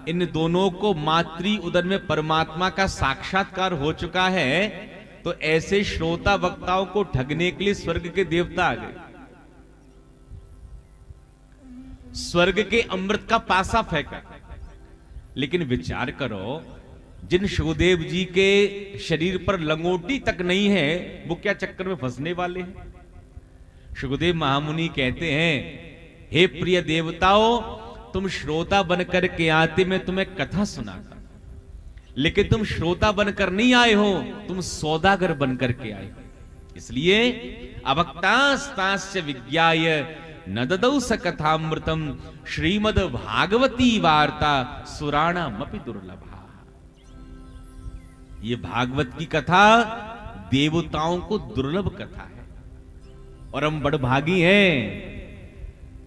इन दोनों को मातृ उदर में परमात्मा का साक्षात्कार हो चुका है, तो ऐसे श्रोता वक्ताओं को ठगने के लिए स्वर्ग के देवता आ गए, स्वर्ग के अमृत का पासा फेंका। लेकिन विचार करो, जिन सुखदेव जी के शरीर पर लंगोटी तक नहीं है, वो क्या चक्कर में फंसने वाले हैं? सुखदेव महामुनि कहते हैं, हे प्रिय देवताओं, तुम श्रोता बनकर के आते, मैं तुम्हें कथा सुनाता, लेकिन तुम श्रोता बनकर नहीं आए हो, तुम सौदागर बनकर के आए हो। इसलिए अभक्तास्तास्य विज्ञाय न ददौ स कथामृतम श्रीमद् भागवती वार्ता सुराणामपि दुर्लभा। ये भागवत की कथा देवताओं को दुर्लभ कथा है, और हम बड़भागी हैं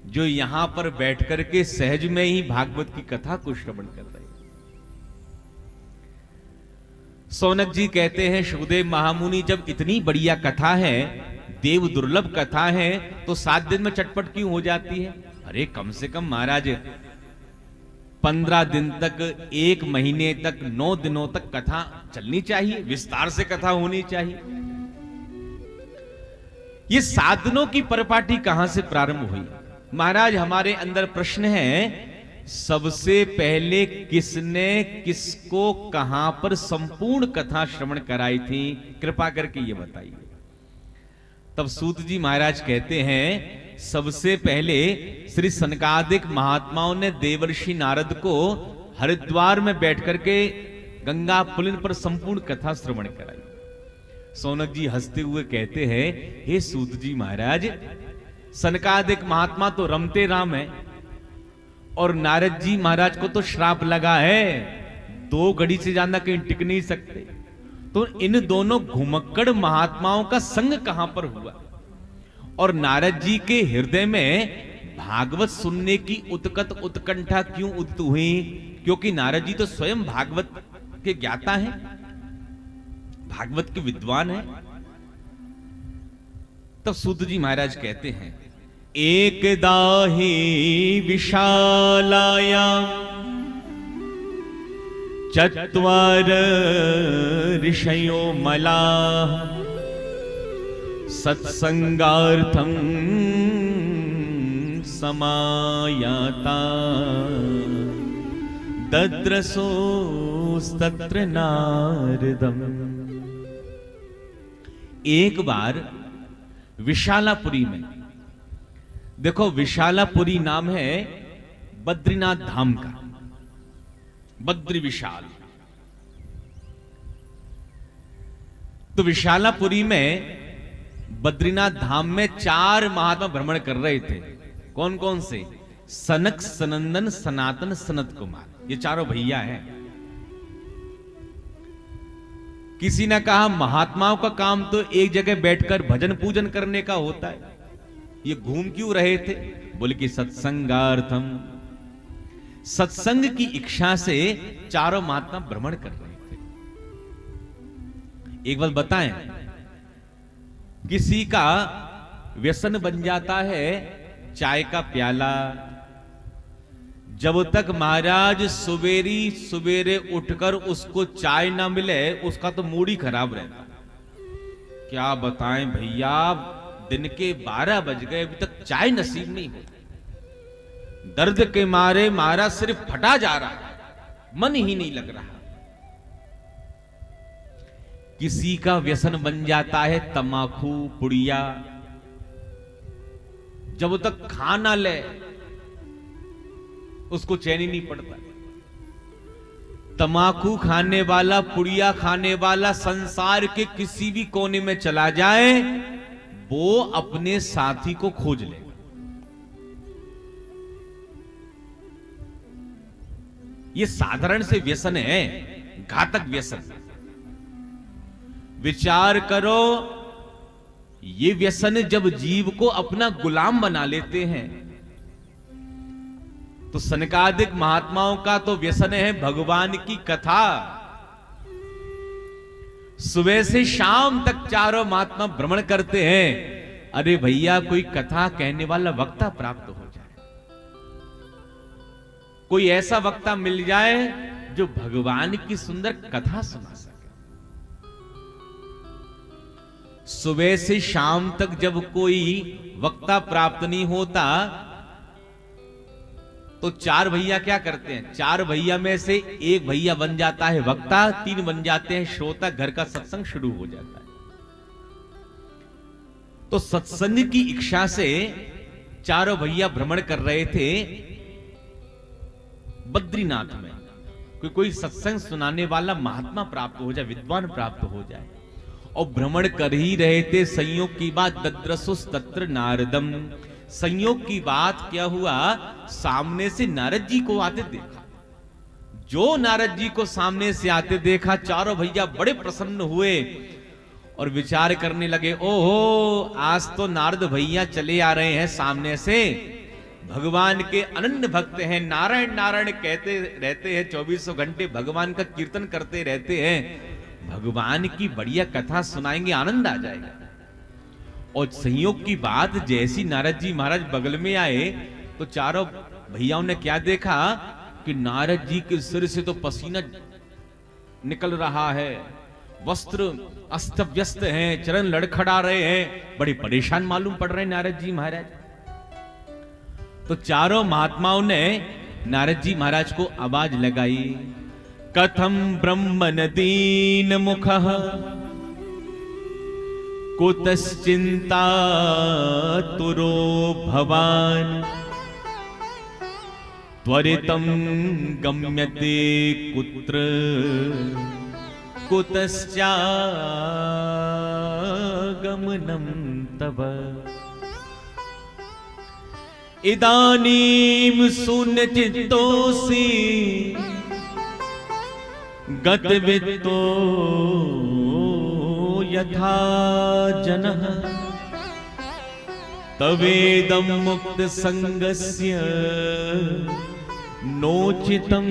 जो यहां पर बैठकर के सहज में ही भागवत की कथा को श्रवण कर रहे हैं। सौनक जी कहते हैं, सुखदेव महामुनि, जब इतनी बढ़िया कथा है, देव दुर्लभ कथा है, तो 7 दिन में चटपट क्यों हो जाती है? अरे कम से कम महाराज 15 दिन तक, 1 महीने तक, 9 दिनों तक कथा चलनी चाहिए, विस्तार से कथा होनी चाहिए। ये 7 दिनों की परिपाटी कहां से प्रारंभ हुई? महाराज, हमारे अंदर प्रश्न है, सबसे पहले किसने किसको कहां पर संपूर्ण कथा श्रवण कराई थी? कृपा करके ये बताइए। तब सूत जी महाराज कहते हैं, सबसे पहले श्री सनकादिक महात्माओं ने देवर्षि नारद को हरिद्वार में बैठ करके गंगा पुलिन पर संपूर्ण कथा श्रवण कराई। सौनक जी हंसते हुए कहते हैं, हे सूत जी महाराज, सनकादिक महात्मा तो रमते राम है, और नारद जी महाराज को तो श्राप लगा है, 2 घड़ी से ज्यादा कहीं टिक नहीं सकते। तो इन दोनों घुमक्कड़ महात्माओं का संग कहां पर हुआ? और नारद जी के हृदय में भागवत सुनने की उत्कंठा क्यों उदित हुई? क्योंकि नारद जी तो स्वयं भागवत के ज्ञाता हैं, भागवत के विद्वान हैं। तब सूत जी महाराज कहते हैं, एकदा हि विशालाया चत्वार ऋषयो मलाः सत्संगार्थं समायाता दद्रसोस्तत्र नारदम्। एक बार विशालापुरी में, देखो विशालापुरी नाम है बद्रीनाथ धाम का, बद्री विशाल। तो विशालापुरी में बद्रीनाथ धाम में 4 महात्मा भ्रमण कर रहे थे। कौन कौन से? सनक, सनंदन, सनातन, सनत कुमार, ये चारों भैया हैं। किसी ने कहा, महात्माओं का काम तो एक जगह बैठकर भजन पूजन करने का होता है, ये घूम क्यों रहे थे? बोले कि सत्संगार्थम, सत्संग की इच्छा से चारों महात्मा भ्रमण कर रहे थे। एक बात बताएं, किसी का व्यसन बन जाता है चाय का प्याला, जब तक महाराज सवेरे उठकर उसको चाय ना मिले, उसका तो मूड ही खराब रहता। क्या बताएं भैया, दिन के 12 बज गए, अभी तक चाय नसीब नहीं हुई। दर्द के मारे मारा सिर्फ फटा जा रहा है, मन ही नहीं लग रहा। किसी का व्यसन बन जाता है तमाकू, पुड़िया, जब तक खा ना ले उसको चैन ही नहीं पड़ता। तमाकू खाने वाला, पुड़िया खाने वाला संसार के किसी भी कोने में चला जाए, वो अपने साथी को खोज ले। ये साधारण से व्यसन है, घातक व्यसन। विचार करो, ये व्यसन जब जीव को अपना गुलाम बना लेते हैं, तो सनकादिक महात्माओं का तो व्यसन है भगवान की कथा। सुबह से शाम तक चारों महात्मा भ्रमण करते हैं। अरे भैया, कोई कथा कहने वाला वक्ता प्राप्त हो जाए। कोई ऐसा वक्ता मिल जाए जो भगवान की सुंदर कथा सुना सके। सुबह से शाम तक जब कोई वक्ता प्राप्त नहीं होता तो चार भैया क्या करते हैं, चार भैया में से एक भैया बन जाता है वक्ता, तीन बन जाते हैं श्रोता, घर का सत्संग शुरू हो जाता है। तो सत्संग की इच्छा से चारों भैया भ्रमण कर रहे थे बद्रीनाथ में। कोई सत्संग सुनाने वाला महात्मा प्राप्त हो जाए, विद्वान प्राप्त हो जाए, और भ्रमण कर ही रहे थे। संयोग की बात दद्रसुस तत्र नारदम, संयोग की बात क्या हुआ, सामने से नारद जी को आते देखा। जो नारद जी को सामने से आते देखा, चारों भैया बड़े प्रसन्न हुए और विचार करने लगे, ओहो आज तो नारद भैया चले आ रहे हैं सामने से, भगवान के अनन्य भक्त हैं, नारायण नारायण कहते रहते हैं, 24 घंटे भगवान का कीर्तन करते रहते हैं, भगवान की बढ़िया कथा सुनाएंगे, आनंद आ जाएगा। और संयोग की बात, जैसी नारद जी महाराज बगल में आए तो चारों भैयाओं ने क्या देखा कि नारद जी के सिर से तो पसीना निकल रहा है, वस्त्र अस्त व्यस्त हैं, चरण लड़खड़ा रहे हैं, बड़े परेशान मालूम पड़ रहे हैं नारद जी महाराज। तो चारों महात्माओं ने नारद जी महाराज को आवाज लगाई, कथम ब्रह्मन दीन मुखः कुतश्चिंता तुरो भवान, त्वरितं गम्यते कुत्र कुतश्चागमनं तव, इदानीं शून्यचित्तोऽसि गतवित्तो यथा जनः, तवेदं मुक्त संगस्य नोचितं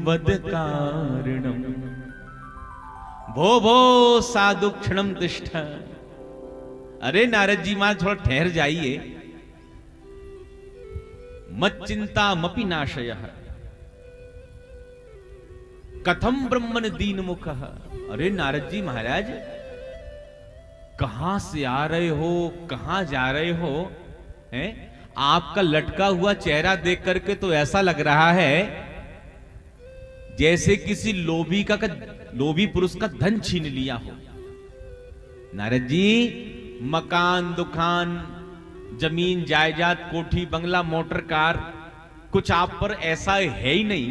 वद कारणम्। भो भो साधु क्षणम तिष्ठ, अरे नारद जी महाराज थोड़ा ठहर जाइए, मत चिंता मपि नाशयः, कथम ब्रह्मन दीन मुखः। अरे नारद जी महाराज कहां से आ रहे हो, कहां जा रहे हो, हैं? आपका लटका हुआ चेहरा देख करके तो ऐसा लग रहा है जैसे किसी लोभी पुरुष का धन छीन लिया हो। नारद जी मकान दुकान जमीन जायदाद कोठी बंगला मोटर कार कुछ आप पर ऐसा है ही नहीं,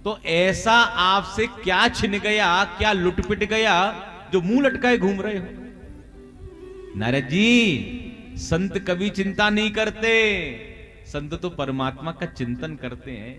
तो ऐसा आपसे क्या छिन गया, क्या लुटपिट गया जो मुंह लटकाए घूम रहे हो। नारद जी संत कभी चिंता नहीं करते, संत तो परमात्मा का चिंतन करते हैं।